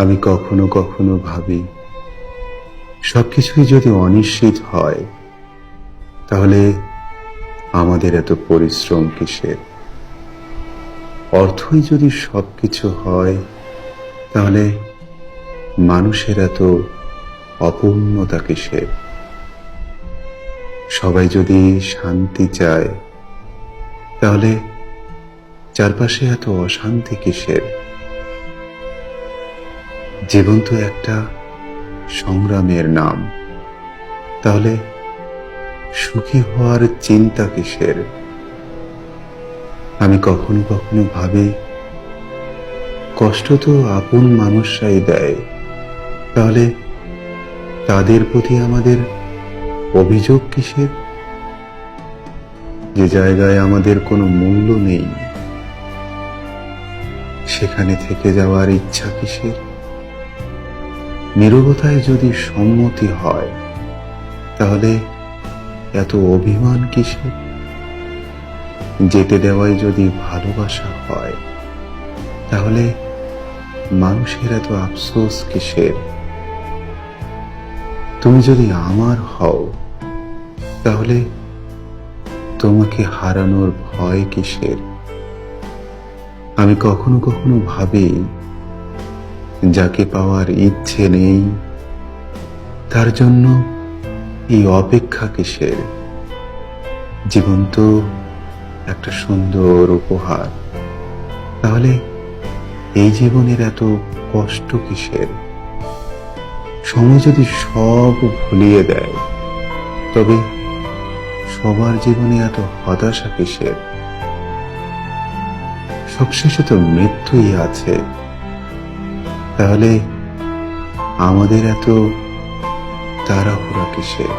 আমি কখনো কখনো ভাবি, সবকিছুই যদি অনিশ্চিত হয়, তাহলে আমাদের এত পরিশ্রম কিসের? অর্থই যদি সবকিছু হয়, তাহলে মানুষের এত অপূর্ণতা কিসের? সবাই যদি শান্তি চায়, তাহলে চারপাশে এত অশান্তি কিসের? জীবন তো একটা সংগ্রামের নাম, তাহলে সুখী হওয়ার চিন্তা কিসের? আমি কখনো কখনো ভাবি, কষ্ট তো আপন মানুষরাই দেয়, তাহলে তাদের প্রতি আমাদের অভিযোগ কিসের? যে জায়গায় আমাদের কোনো মূল্য নেই, সেখানে থেকে যাওয়ার ইচ্ছা কিসের? নীরবতায় যদি সম্মতি হয়, তাহলে এত অভিমান কিসের? যেতে দেওয়ায় যদি ভালোবাসা হয়, তাহলে মানুষের এত আফসোস কিসের? তুমি যদি আমার হও, তাহলে তোমাকে হারানোর ভয় কিসের? আমি কখনো কখনো ভাবি, যাকে পাওয়ার ইচ্ছে নেই, তার জন্য এই অপেক্ষা কিসের? জীবন তো একটা সুন্দর উপহার, তাহলে এই জীবনের এত কষ্ট কিসের? সময় যদি সব ভুলিয়ে দেয়, তবে সবার জীবনে এত হতাশা কিসের? সবশেষে তো মৃত্যুই আছে, তাহলে আমাদের এত তাড়াহুড়া কিসের?